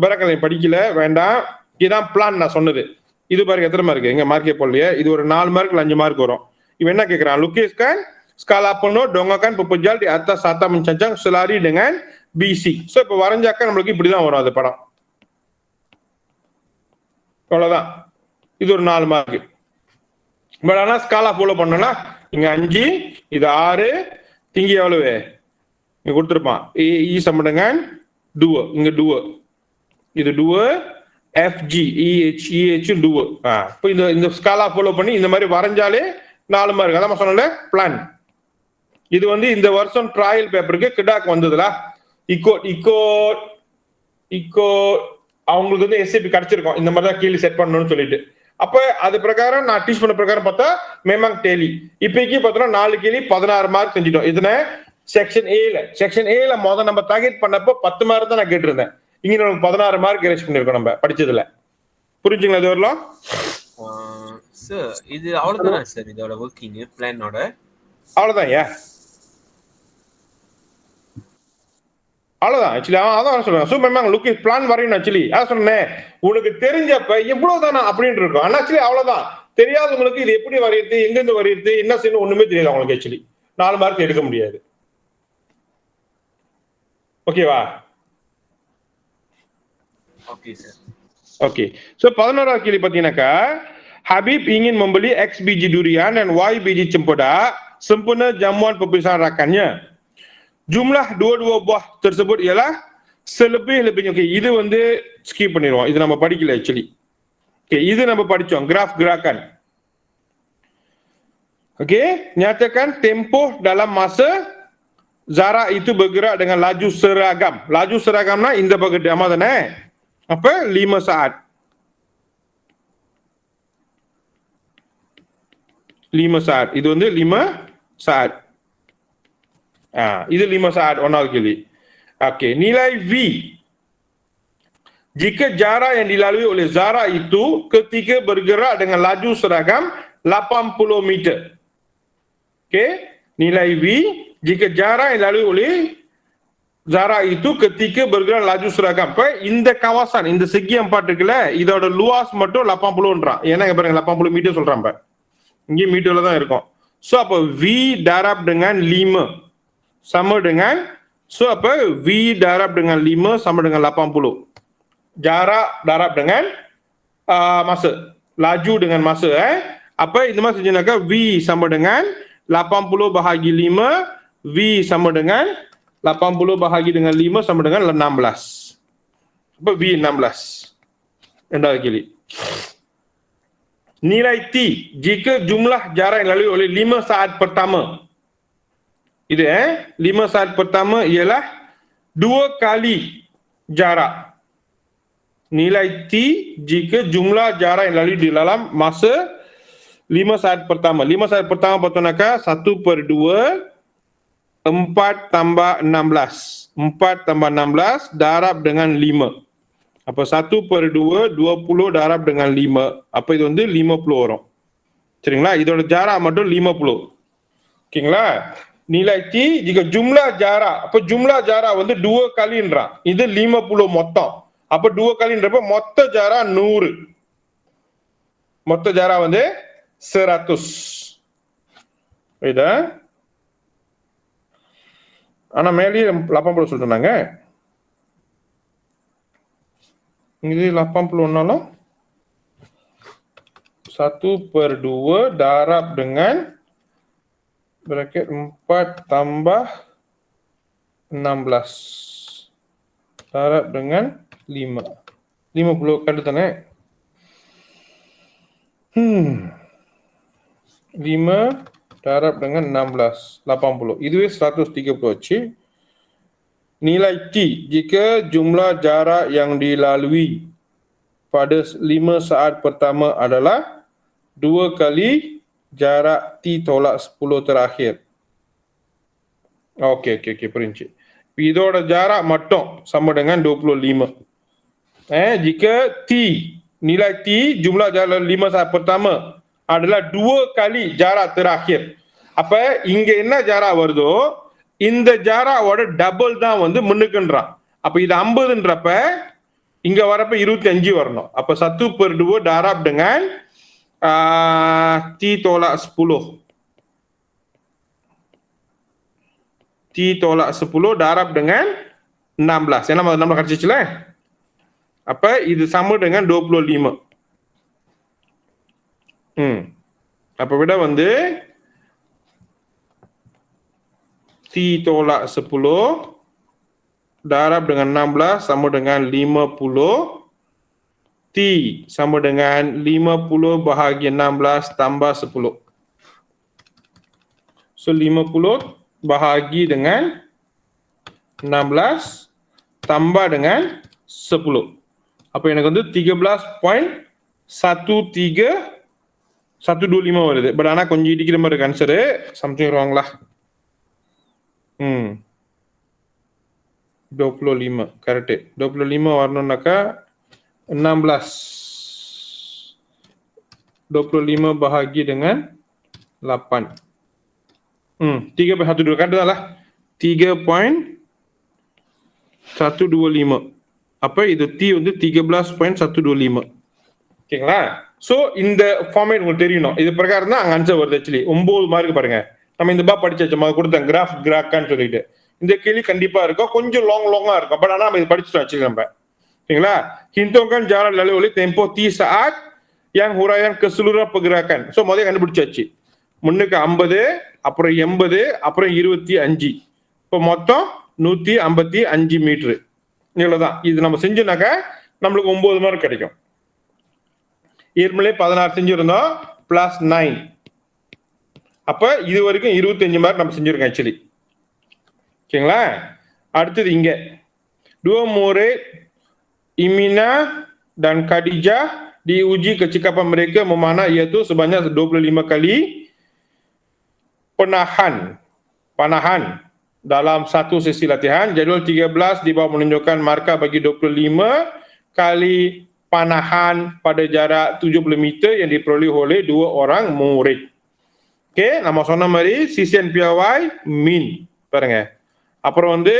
Speaker 1: பரக்கலை படிக்கல வேண்டாம், இதுதான் பிளான் நான் சொன்னது. இது பாருங்க எத்தனை மார்க், எங்க மார்க்கே போடலையே. இது ஒரு 4 மார்க்ல 5 மார்க் வரும். இவன் என்ன கேட்கிறான், lukiskan skala penuh dongengkan pepejal di atas sata mencancang selari dengan BC. So இப்ப வரைஞ்சாக்கா நம்மளுக்கு இப்படிதான் வரும் அது படம். அவ்வளவுதான். இது ஒரு 4 மார்க். பட் ஆனா ஸ்காலா ஃபாலோ பண்ணோம்னா இங்க 5, இது 6, திங்கி எவ்வளவு இங்க கொடுத்துருப்பான். இ சம்படுங்க டூவ, இங்க டூவ, இது டூவ, FG EH டூவ. இப்போ இந்த ஸ்காலா ஃபாலோ பண்ணி இந்த மாதிரி வரைஞ்சாலே 4 மார்க். அதான் சொன்னல பிளான். இது வந்து இந்த வருஷம் ட்ரையல் பேப்பருக்கு கிடாக் வந்ததுல இக்கோ அவங்களுக்கு வந்து எஸ்ஏபி கிடைச்சிருக்கோம். இந்த மாதிரி தான் கீழே செட் பண்ணணும்னு சொல்லிட்டு. அப்ப அது பிரகாரம் நான் டீச் பண்ண பிரகாரம் பார்த்தா மேமாங் டேலி இப்பைக்கு பார்த்தோம்னா 4 கேள்வி 16 மார்க் செஞ்சிட்டோம். இதுல செக்ஷன் ஏல முதல் நம்ம டார்கெட் பண்ணப்போ 10 மார்க் தான் நான் கேட்டிருந்தேன். இங்க நமக்கு 16 மார்க் ரீச் பண்ணிருக்கோம் நம்ம படிச்சதுல. புரிஞ்சுங்களா? இது வரலாம்
Speaker 4: சார். இது அவ்வளவுதானா சார் இதோட வர்க்கிங் பிளானோட?
Speaker 1: அவ்வளவுதான். அவ்வளவுதான். ஆக்சுவலி அதான் சொல்றேன். சூப்பர் லுக் பிளான் வரையணும். ஆக்சுவலி அதான் சொன்னேன், உனக்கு தெரிஞ்சப்ப எவ்வளவுதானா அப்படின்னு இருக்கும். ஆனா ஆக்சுவலி அவ்வளவுதான். தெரியாதவங்களுக்கு இது எப்படி வரையுது, எங்கிருந்து வரையுது, என்ன செய்யணும் ஒண்ணுமே தெரியாது அவங்களுக்கு. ஆக்சுவலி 4 மார்க் எடுக்க முடியாது. ஓகேவா?
Speaker 4: Okay sir.
Speaker 1: ஓகே. சோ 11வது கேள்வி பாத்தீங்கன்னாக்கா, Habib ingin membeli X biji durian dan Y biji cempedak sempurna jamuan perpisahan rakannya. Jumlah dua-dua buah tersebut ialah selebih-lebihnya. Okay, இது வந்து ஸ்கிப் பண்ணிடுவோம். இது நம்ம படிக்கல ஆக்சுவலி. Okay, இது நம்ம படிச்சோம். Graph gerakan. Okay, nyatakan tempoh dalam masa Zara itu bergerak dengan laju seragam. Laju seragamnya இந்த பகுதி தானே. அப்ப 5 saat. 5 saat. இது வந்து 5 saat. இது 5 saat. 1வது கேள்வி. Okey, nilai V jika jarak yang dilalui oleh Zara itu ketika bergerak dengan laju seragam 80 meter. Okey, nilai V jika jarak yang dilalui oleh Zara itu ketika bergerak laju seragam. இப்ப இந்த kawasan, இந்த segi 4 இருக்குல்ல, இதோட luas மட்டும் 80ன்றான். ஏன்னா இங்க பாருங்க 80 metre சொல்றான். இப்ப இங்க மீட்டர்ல தான் இருக்கும். சோ அப்ப V darab dengan 5 sama dengan, so apa V darab dengan 5 sama dengan 80. Jarak darab dengan masa, laju dengan masa. Apa ini maksudnya? V sama dengan 80 bahagi 5, V sama dengan 80 bahagi dengan 5 sama dengan 16. Apa V 16. Endal kali. Nilai T jika jumlah jarak yang dilalui oleh 5 saat pertama. Itu 5 saat pertama ialah 2 kali jarak. Nilai T jika jumlah jarak yang dilalui di dalam masa 5 saat pertama. 5 saat pertama patutnya 1/2 4 tambah 16. 4 tambah 16 darab dengan 5. Apa 1/2 20 darab dengan 5. Apa itu வந்து 50 வரும். சரிங்களா? இதோட ஜாரா மட்டும் 50. ஓகேங்களா? nilai T jika jumlah jarak. Apa jumlah jarak வந்து 2 kaliன்றா. இது 50 மொத்தம். அப்ப 2 kaliன்றப்ப மொத்த jarak 100. மொத்த jarak வந்து 100. இதா ஆனா மேலே 80 சொல்றாங்க. இது 80 1/2 darab dengan bracket 4 tambah 16 darab dengan 5. 50 kali தானே? 5 darab dengan 16 80. இதுவே 130 ஆச்சு. Nilai T jika jumlah jarak yang dilalui pada 5 saat pertama adalah 2 kali jarak T tolak 10 terakhir. Okey, புரிஞ்சு. இதோட jarak மட்டும் sama dengan 25. Jika T, nilai T jumlah jarak 5 saat pertama adalah 2 kali jarak terakhir. அப்ப இங்க என்ன jarak வருதோ இந்த ஜாராவோட double தான் வந்து முன்னுக்குன்றான். அப்ப இது 50ன்றப்ப இங்க வரப்ப 25 வரணும். அப்ப 1/2 darab dengan T tolak 10. T tolak 10 darab dengan 16. Yang nama 16 கிடைச்சிச்சுல? அப்ப இது sama dengan 25. அப்ப விட வந்து T tolak 10 darab dengan 16 sama dengan 50. T sama dengan 50 bahagi 16 tambah 10. So 50 bahagi dengan 16 tambah dengan 10. Apa எனக்கு வந்து 13.13125 வருது. பட் ஆனா கொஞ்சம் இடிக்கிற மாதிரி இருக்கு answer. Something wrong lah. 25 correct. 25 வரணும்னாக்கா 16 25 bahagi dengan 8. 3.12 kata lah. 3.125. அப்ப இது T வந்து 13.125. ஓகேங்களா? சோ இந்த ஃபார்மேட் உங்களுக்கு தெரியணும். இது பிரகாரம் தான் அங்க ஆன்சர் வருது. ஆக்சுவலி 9 மார்க் பாருங்க. நம்ம இந்த படிச்சாச்சு, கொடுத்தேன் கிராஃப்கான்னு சொல்லிட்டு. இந்த கேள்வி கண்டிப்பா இருக்கும், கொஞ்சம் லாங்கா இருக்கும். பட் ஆனா நம்ம இது படிச்சுட்டோம் ஆக்சுவலி நம்ம. ஓகேங்களா? Hitungkan jarak lalu oleh tempoh T saat yang huraian keseluruhan pergerakan. So முதல்ல கண்டுபிடிச்சாச்சு. முன்னுக்கு 50, அப்புறம் 80, அப்புறம் 25. இப்போ மொத்தம் 155 மீட்டர். இவ்வளவுதான். இது நம்ம செஞ்சோம்னாக்கா நம்மளுக்கு 9 மார்க் கிடைக்கும். ஏற்கனவே 16 செஞ்சிருந்தோம் பிளஸ் 9. அப்ப இது வரைக்கும் 25 மார்க் நம்ம செஞ்சிருக்கோம் ஆக்சுவலி. ஓகேங்களா? அடுத்தது இங்க dua murid Imina dan Khadijah diuji kecekapan mereka memanah, iaitu sebanyak 25 kali panahan dalam satu sesi latihan. Jadual 13 di bawah menunjukkan markah bagi 25 kali panahan pada jarak 70 meter yang diperoleh oleh 2 orang murid. Okay, நம்ம சொன்ன மாதிரி CCN பிஐஒய் மீன் பாருங்க. அப்புறம் வந்து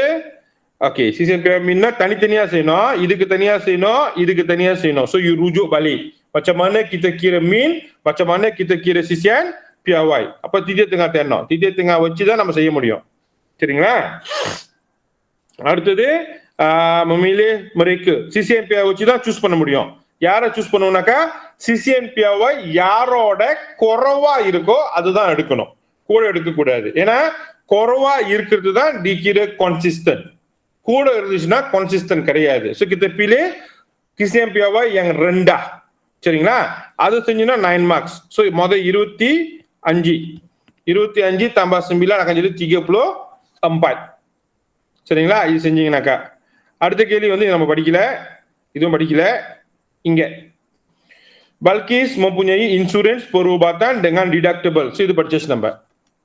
Speaker 1: okay, CCN பிஐஒய் மீன்னா தனித்தனியா செய்யணும், இதுக்கு தனியா செய்யணும், இதுக்கு தனியா செய்யணும். So you rujuk balik macam mana kita kira mean, macam mana kita kira CCN PIY. அப்ப titik tengah தேடணும். titik tengah வச்சு தான் நம்ம செய்ய முடியும். சரிங்களா? அடுத்தது memilih mereka. சிசிஎன் பிஐஒய் வச்சு தான் சூஸ் பண்ண முடியும். யாரை சூஸ் பண்ணுவோம்னாக்கா சிசிஎன் பிஐஒய் யாரோட குறைவா இருக்கோ அதுதான் எடுக்கணும், கூட எடுக்க கூடாது. ஏன்னா குறைவா இருக்கிறது தான் டிகிர கன்சிஸ்டன்ட், கூட இருந்துச்சுன்னா கன்சிஸ்டன்ட் கிடையாது. So kita pilih CCN PIY yang rendah. சரிங்களா? அது செஞ்சீங்கன்னா 9 மார்க்ஸ். ஸோ முதல் 25 tambah 9 akan jadi 34. சரிங்களா? இது செஞ்சீங்கன்னாக்கா அடுத்த கேள்வி வந்து நம்ம படிக்கல, இதுவும் படிக்கல. இங்க Balkis mempunyai insurans perubatan dengan deductible. So itu purchase number.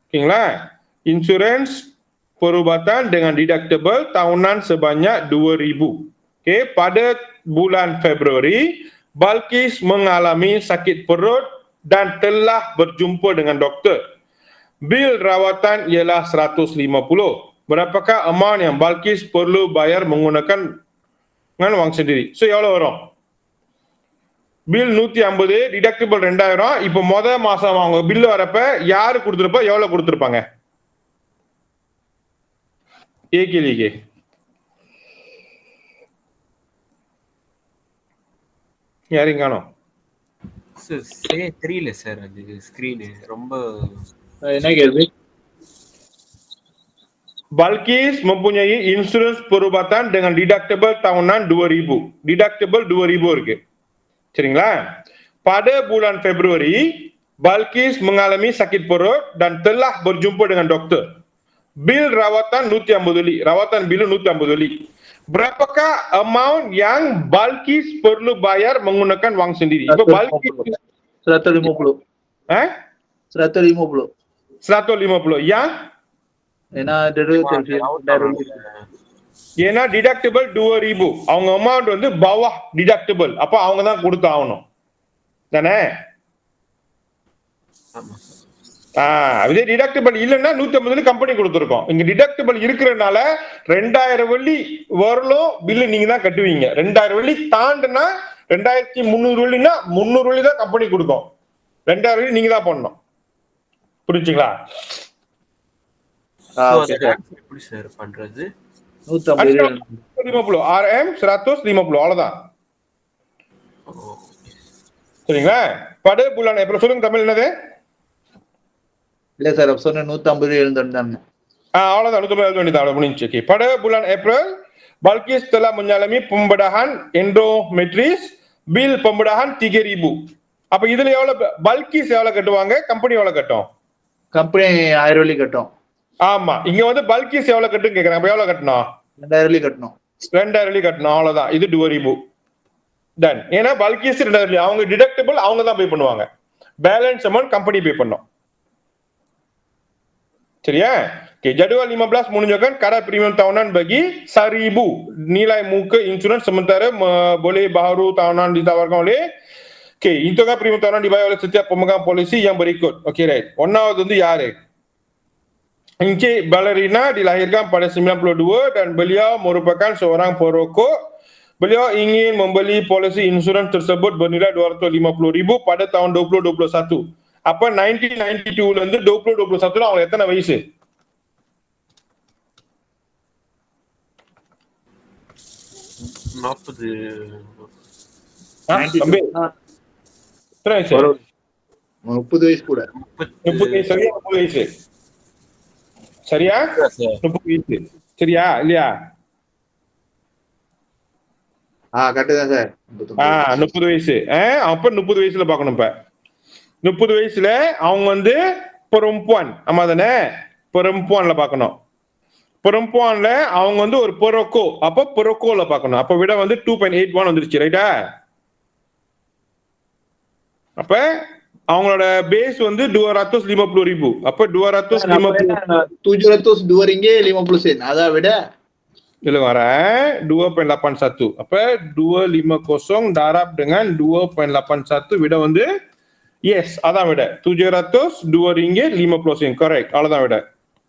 Speaker 1: ஓகேங்களா? Insurans perubatan dengan deductible tahunan sebanyak 2000. Okay, pada bulan Februari Balkis mengalami sakit perut dan telah berjumpa dengan doktor. Bil rawatan ialah 150. Berapakah amount yang Balkis perlu bayar menggunakan dengan wang sendiri? So எவ்வளவு வரும்? Bill 150, டிடக்டிபிள் 2000. இப்போ மாசம் அவங்க bill வரப்ப யாரு கொடுத்திருப்பா, எவ்வளவு கொடுத்திருப்பாங்க? கேள்விக்கு யாரையும் காணோம்.
Speaker 4: தெரியல சார், அது ஸ்கிரீன் ரொம்ப
Speaker 2: என்ன கேள்வி?
Speaker 1: Balkis mempunyai insurans perubatan dengan deductible tahunan 2000. Deductible 2000 இருக்கு. சரிங்களா? Pada bulan Februari, Balkis mengalami sakit perut dan telah berjumpa dengan doktor. Bil rawatan 150. Rawatan bil 150. Berapakah amount yang Balkis perlu bayar menggunakan wang sendiri? இப்போ Balkis
Speaker 2: 150. 150.
Speaker 1: 150. Yang
Speaker 2: ஏன்னா
Speaker 1: டிடக்டிபிள் 2000. அவங்க amount வந்து பவா டிடக்டிபிள். அப்ப அவங்க தான் கொடுத்து ஆகணும் தானே? இதே டிடக்டிபிள் இல்லைன்னா 150 கம்பெனி கொடுத்துருக்கோம். இங்க டிடக்டிபிள் இருக்கிறதுனால 2000 வெள்ளி வரலும் பில்லு நீங்க தான் கட்டுவீங்க. 2000 வெள்ளி தாண்டுனா 2300 வெள்ளினா 300 வெள்ளி தான் கம்பெனி கொடுக்கும். 2000 வெள்ளி நீங்க தான் பண்ணணும். புரிஞ்சுங்களா?
Speaker 4: எப்படி சார் பண்றது?
Speaker 2: 150
Speaker 1: RM 150 அவ்வளவுதான். சரிங்களா? pada bulan April சொல்லுங்க தமிழ் என்னது?
Speaker 2: இல்ல சார் சொன்ன 150 எழுதுறேன்.
Speaker 1: அவ்வளவுதான் 150 எழுத வேண்டியது அவ்வளவு முடிஞ்சு. Okay. pada bulan April Balkis telah mengalami pembedahan endometris bil pembedahan 3000. அப்ப இதுல எவ்வளவு Balkis எவ்வளவு கட்டுவாங்க, கம்பெனி எவ்வளவு கட்டும்?
Speaker 2: கம்பெனி 1000 வெள்ளி கட்டும்.
Speaker 1: ஆமா, இங்க வந்து Balkis எவ்வளவு கட்டுன்னு கேக்குறாங்க. அப்ப எவ்வளவு கட்டணும்?
Speaker 2: 2000 வெள்ளி கட்டணும்.
Speaker 1: 2000 வெள்ளி கட்டணும். அவ்வளவுதான். இது 2000 டன். ஏன்னா Balkis 2000 வெள்ளி அவங்க டிடக்டிபிள் அவங்க தான் பே பண்ணுவாங்க. பேலன்ஸ் அமௌண்ட் கம்பெனி பே பண்ணும். சரியா? Oke, jadual 15 menunjukkan kadar premium tahunan bagi 1000 nilai muka insurans sementara boleh baru tahunan ditawarkan oleh. Oke, itu kan premium tahunan dibayar oleh setiap pemegang polisi yang berikut. Oke, right. ஒன்னாவது வந்து யாரு? Encik Ballerina dilahirkan pada 92 dan beliau merupakan seorang perokok. Beliau ingin membeli polisi insurans tersebut bernilai 250,000 pada tahun 2021. அப்ப 1992 இருந்து 2021 அவங்க எத்தனை வயசு?
Speaker 4: 40.
Speaker 2: எத்தனை வயசு? 30 வயசு கூட.
Speaker 1: 30 வயசு சரியா? 30 வயசு சரியா? 30 வயசு சரியா இல்லையா?
Speaker 2: கரெக்ட் தான் சார்.
Speaker 1: 30 வயசு. அப்ப 30 வயசுல பார்க்கணும். இப்ப 30 வயசுல அவங்க வந்து perempuan, ஆமா தானே? perempuanல பார்க்கணும். perempuanல அவங்க வந்து ஒரு perokok. அப்ப perokokல பார்க்கணும். அப்ப விட வந்து 2.81 வந்துருச்சு. ரைட்டா? அப்ப அவங்களோட பேஸ் வந்து 250,000. அப்ப
Speaker 2: 702 ringgit 50 sen. Ada beda?
Speaker 1: Bila marah 2.81. Apa 250 darab dengan 2.81 beda வந்து yes, அதான் விட 702 ringgit 50 sen. Correct. அவ்வளவுதான் விட.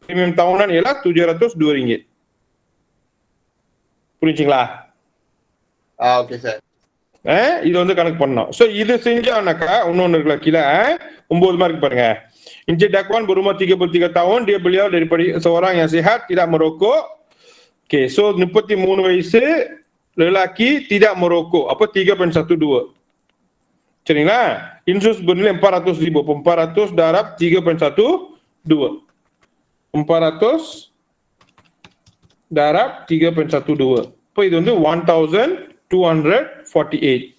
Speaker 1: Premium tahunan ialah 702 ringgit. புரிஞ்சுங்களா?
Speaker 2: Okay sir.
Speaker 1: இது வந்து கணக்கு பண்ணணும். சோ இது செஞ்சானாக்கா இன்னொன்னு இருக்குல்ல கீழே 9 மார்க் பாருங்க. Encik Dakwan berumur 33 tahun, dia beliau daripada seorang yang sihat, tidak merokok. Okay, so 33 வயசு lelaki tidak merokok. Apa 3.12. சரிங்களா? Insurans bernilai 400,000. 400 darab 3.12. 400 darab 3.12. இப்போ இது வந்து 1248.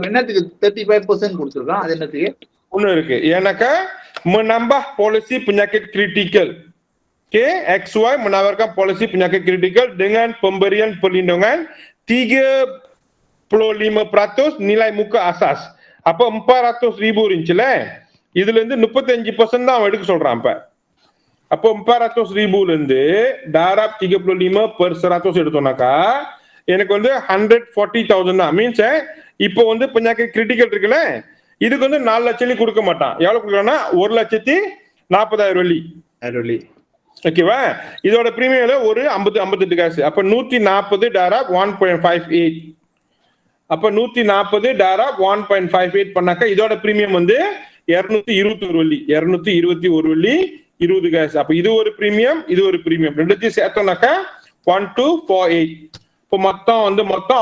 Speaker 2: என்னத்துக்கு 35% கொடுத்துருக்கான்? அது என்னத்துக்கு?
Speaker 1: ஒண்ணு இருக்கு. ஏன்னாக்கா menambah polisi penyakit kritikal. Okay, XY menawarkan polisi penyakit kritikal dengan pemberian perlindungan 35% nilai muka asas. அப்ப 400,000 இருந்துச்சுல, இதுல இருந்து 35% தான் அவன் எடுக்க சொல்றான். அப்போ 400,000 இருந்து darab 35/100 எடுத்தோம்னாக்கா எனக்கு வந்து 140,000 தான். மீன்ஸ் இப்போ வந்து penyakit கிரிட்டிக்கல் இருக்குல்ல, இதுக்கு வந்து 4 லட்சம் கொடுக்க மாட்டான். எவ்வளவு கொடுக்கறான்னா 1,40,000 40,000 வெள்ளி.
Speaker 2: அருளி.
Speaker 1: ஓகேவா? இதோட பிரீமியம் ஒரு 58 காசு. அப்ப 140 டாராப் 1.58. அப்ப 140 டாராப் 1.58 பண்ணாக்கா இதோட பிரீமியம் வந்து 221 வெள்ளி. 221 வெள்ளி 20 காசு. அப்ப இது ஒரு பிரீமியம், இது ஒரு பிரீமியம். ரெண்டுத்தையும் சேர்த்தோம்னாக்கா 1248. இப்போ மொத்தம்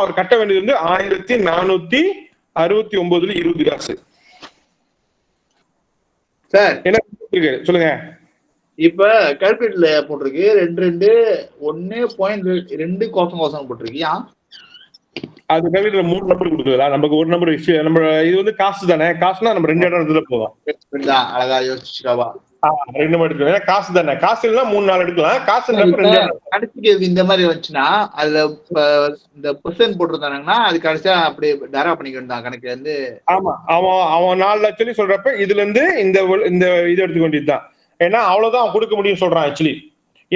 Speaker 1: அவர் கட்ட வேண்டியது வந்து 1469 20 காசு.
Speaker 2: சார்
Speaker 1: என்ன சொல்லுங்க.
Speaker 2: இப்ப கால்குலேட்டர்ல போட்டிருக்கு 221.2 கோசம் போட்டிருக்கு.
Speaker 1: அது கவிதை 3 நம்பர் கொடுக்குதா? நமக்கு ஒரு நம்பர் நம்ம இது வந்து காசு தானே. காசுனா நம்ம 2 இடம் எடுத்துட்டு போதும்.
Speaker 2: அழகா யோசிச்சுக்காவா?
Speaker 1: 2 நம்பர் எடுக்கலாம். காசு தானே. காசு இல்லைன்னா 3-4 எடுக்கலாம். காசு
Speaker 2: கடைசிக்கு இந்த மாதிரி வந்துச்சுன்னா அதுல இந்த பெர்சன்ட் போட்டிருந்தாங்கன்னா அது கடைசியா அப்படியே டேரா பண்ணிக்கிட்டு கணக்கு வந்து. ஆமா,
Speaker 1: அவன் 4 லட்சம் சொல்றப்ப இதுல இருந்து இந்த இது எடுத்துக்க வேண்டியதுதான். ஏன்னா அவ்வளவுதான் அவன் கொடுக்க முடியும் சொல்றான் ஆக்சுவலி.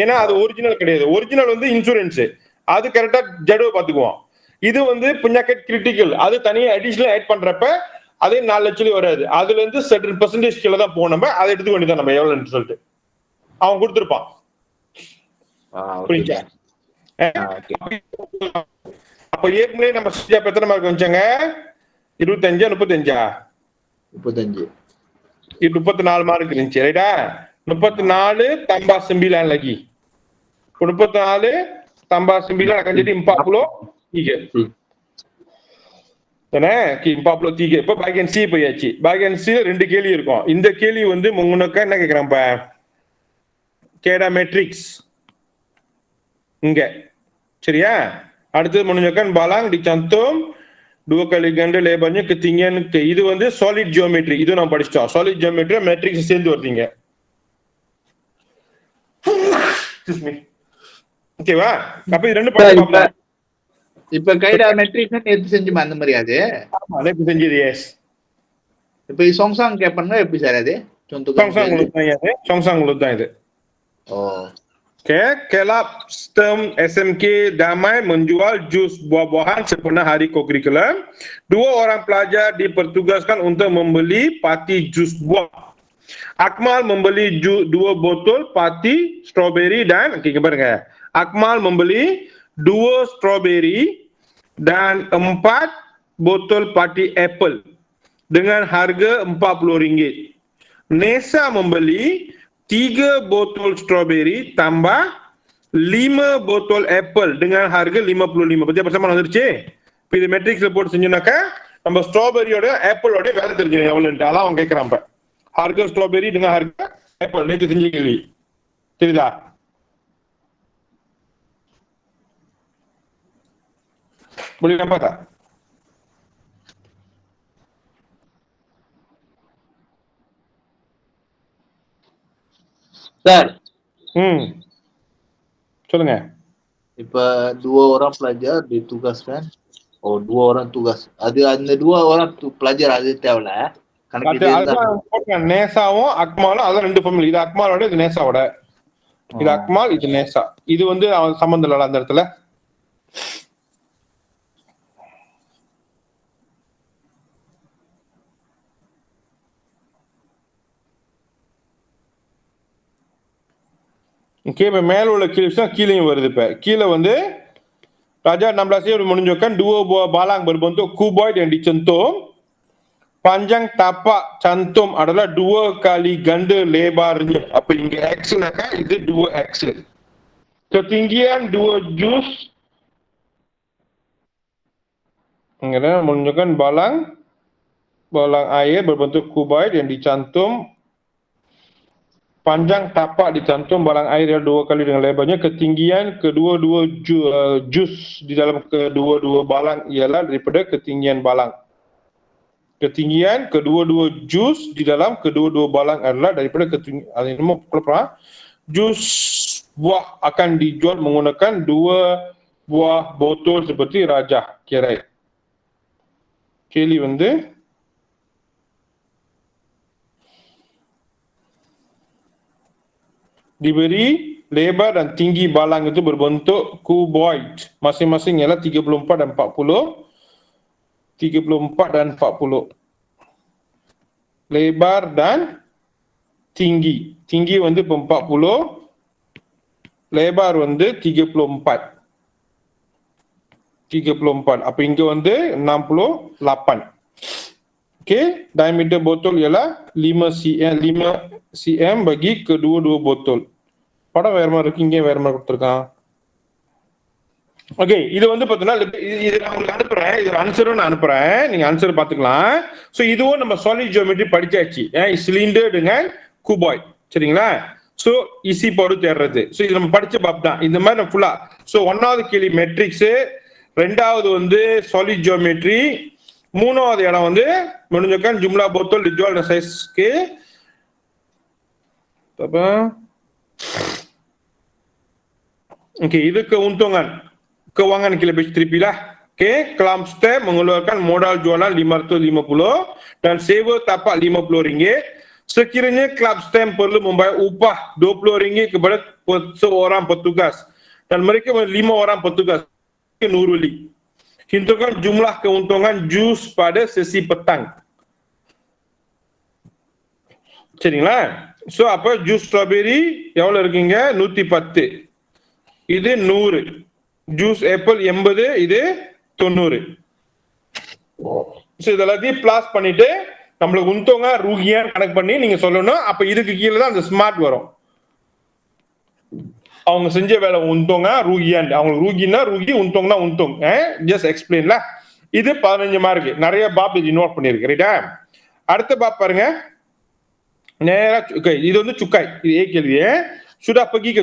Speaker 1: ஏன்னா அது ஒரிஜினல் கிடையாது. ஒரிஜினல் வந்து இன்சூரன்ஸ், அது கரெக்டா ஜடுவை பாத்துக்குவோம். இது வந்து புஞ்சாக்கெட் கிரிட்டிக்கல், அது தனியா அடிஷனல் ஆட் பண்றப்ப அதே 4 லட்சம் வராது. அதுல இருந்து சர்டன் பெர்சன்டேஜ் கீழே தான் போனோம். அதை எடுத்துக்க வேண்டியதான் நம்ம எவ்வளவுன்னு சொல்லிட்டு அவன் கொடுத்துருப்பான். அப்ப ஏற்கனவே நம்ம எத்தனை மார்க் வந்துச்சாங்க? 25 35 34 மார்க் இருந்துச்சு. ரைட்டா? 34 tambah 9 lagi. 34 tambah 9 akan jadi 43. தானே? 43. இப்ப பாகியன் சி போயாச்சு. பாகியன் சி 2 கேள்வி இருக்கும். இந்த கேள்வி வந்து முன்னக்க என்ன கேக்குறான்? கேடா மேட்ரிக்ஸ் இங்க சரியா? அடுத்தது முடிஞ்சkan balang dicantum 2 kali ganda lebarnya ketinggian ke. இது வந்து solid geometry. இது நம்ம படிச்சிட்டோம். solid geometry மேட்ரிக்ஸ் சேர்ந்து வருதுங்க. ஓகேவா? அப்ப இது ரெண்டு படிச்சோம்.
Speaker 2: இப்ப கைடா மேட்ரிக்ஸ் நேத்து செஞ்சுமா அந்த மாதிரி அது?
Speaker 1: ஆமா, நேத்து செஞ்சது. எஸ்.
Speaker 2: இப்ப Songsang கேப்பங்க எப்படி சார் அது?
Speaker 1: Songsang உங்களுக்கு தான் இது.
Speaker 2: ஓ.
Speaker 1: Okay, Kelab STEM SMK Damai menjual jus buah-buahan sempena hari co-curriculum. 2 orang pelajar dipertugaskan untuk membeli pati jus buah. Akmal membeli 2 botol pati strawberry dan பாருங்க. Akmal membeli 2 strawberry dan 4 botol pati apple dengan harga RM40. Nesa membeli 3 botol strawberry tambah 5 botol apple dengan harga RM55. பத்தியா பர்சமா வந்துருச்சு. இப்போ இது மேட்ரிக்ஸ்ல போட்டு செஞ்சோம்னாக்கா நம்ம ஸ்ட்ராபெரியோட ஆப்பிளோட வேலை தெரிஞ்சிடும் எவ்வளோன்ட்டு. அதான் அவன் கேட்கறான். harga strawberry dengan harga apple நேற்று செஞ்ச கேள்வி தெரியுதா? boleh nampak tak?
Speaker 2: சார்
Speaker 1: சொல்லுங்க.
Speaker 2: இப்ப 2 orang pelajar ditugaskan. Oh, 2 orang tugas. அது அந்த 2 orang pelajar அது தேவல. கணக்கு
Speaker 1: நேசாவும் அக்மாலும் அதான் 2 ஃபேமிலி. இது அக்மாலோட இது நேசாவோட. இது அக்மால் இது நேசா. இது வந்து அவன் சம்பந்தம் இல்ல அந்த இடத்துல. இப்ப மேல உள்ள கேள்வி கீழேயும் வருது. இப்ப கீழே வந்து Raja 16 menunjukkan 2 buah balang berbentuk kuboid yang dicentum. Panjang tapak cantum adalah 2 kali ganda lebarnya. Apa இங்க x நாக்கா இது 2x. Ketinggian 2 jus இங்க menunjukkan balang air berbentuk kuboid yang dicantum. Panjang tapak dicantum balang air 2 kali dengan lebarnya. Ketinggian kedua-dua jus di dalam kedua-dua balang ialah daripada ketinggian balang. Ketinggian kedua-dua jus di dalam kedua-dua balang adalah daripada ketinggian. Jus buah akan dijual menggunakan 2 buah botol seperti Raja Kirai. Kelly வந்து diberi lebar dan tinggi balang itu berbentuk cuboid. Masing-masing ialah 34 dan 40. 34 dan 40. Lebar dan tinggi வந்து இப்போ 40, lebar வந்து 34. அப்ப இங்க வந்து 68. Okey, diameter botol ialah 5 cm bagi kedua-dua botol. படம் வேற மாதிரி இருக்கு, இங்கே வேற மாதிரி கொடுத்துருக்கான். ஓகே, இது வந்து பாத்தீங்கன்னா இது நான் உங்களுக்கு அனுப்புறேன், இது ஆன்சரும் நான் அனுப்புறேன், நீங்க ஆன்சர் பாத்துக்கலாம். சோ இதுவும் நம்ம சாலிட் ஜியோமெட்ரி படிச்சாச்சு, சிலிண்டர்டுங்க கூபாய், சரிங்களா? சோ ஈஸி போடு தேடுறது. சோ இது நம்ம படிச்ச பாப் தான், இந்த மாதிரி நம்ம ஃபுல்லா. சோ 1வது கேள்வி மெட்ரிக்ஸ், 2வது வந்து சாலிட் ஜியோமெட்ரி, 3வது இடம் வந்து menunjukkan jumlah botol dijual dan size ke apa. Okey, itu keuntungan keuangan kita lebih terpilah. Okey, Clump Stamp mengeluarkan modal jualan 550 dan sewa tapak RM50. Sekiranya Clump Stamp perlu membayar upah RM20 kepada seorang petugas dan mereka 5 orang petugas, RM100. Hitungkan jumlah keuntungan jus pada sesi petang. சரிங்களா? So அப்ப juice strawberry எவ்வளவு இருக்குங்க? 110. இது 100. Juice apple 80, இது 90. So இதெல்லாத்தையும் பிளாஸ் பண்ணிட்டு நம்மளுக்கு உந்தோங்க ரூகியா connect பண்ணி நீங்க சொல்லணும். அப்ப இதுக்கு கீழே தான் அந்த ஸ்மார்ட் வரும். அவங்க செஞ்ச வேலை உந்தோங்க ரூகியான், அவங்களுக்கு ரூகினா ரூகி, உந்தோங்னா உந்தோங். ஜஸ்ட் எக்ஸ்பிளைன்ல. இது 15 மார்க், நிறைய பாப் இது இன்வால்வ் பண்ணிருக்கு, ரைட்டா? அடுத்த பாப் பாருங்க. நேரா இது வந்து cukai, இது ஏ கேள்வி. sudah pergi ke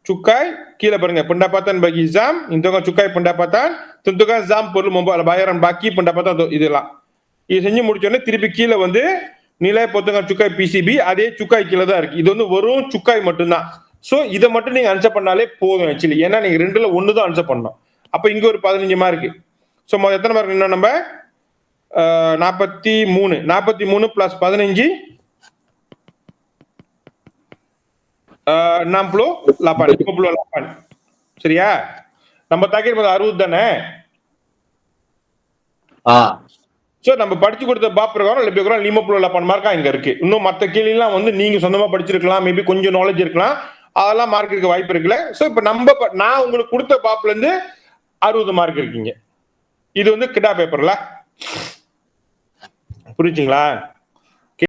Speaker 1: cukai kira பாருங்க, pendapatan bagi zam, hitungkan cukai pendapatan, tentukan zam perlu membuat bayaran baki pendapatan untuk இதெல்லாம். இது செஞ்சு முடிச்சோடனே திருப்பி கீழே வந்து நிலை பொத்துங்க cukai PCB, அதே cukai கீழே தான் இருக்கு. இது வந்து வெறும் cukai மட்டும்தான். சோ இதை மட்டும் நீங்க ஆன்சர் பண்ணாலே போதும் ஆக்சுவலி, ஏன்னா நீங்க 2ல 1 தான் ஆன்சர் பண்ணணும். அப்ப இங்க ஒரு 15 மார்க். சோ எத்தனை மார்க் என்ன நம்ம 43 plus 15 68. சரியா? நம்ம டார்கெட் 60 தானே? சோ நம்ம படிச்சு கொடுத்த பாப் பிரகாரம் 58 மார்க்கா இங்க இருக்கு. இன்னும் மத்த கேள்விலாம் வந்து நீங்க சொந்தமா படிச்சிருக்கலாம், மேபி கொஞ்சம் நாலேஜ் இருக்கலாம், அதெல்லாம் மார்க் இருக்க வாய்ப்பு இருக்குல்ல. சோ இப்ப நான் உங்களுக்கு கொடுத்த பாப்ல இருந்து 60 மார்க் இருக்கீங்க. இது வந்து கிடா பேப்பர்ல, புரிஞ்சுங்களா?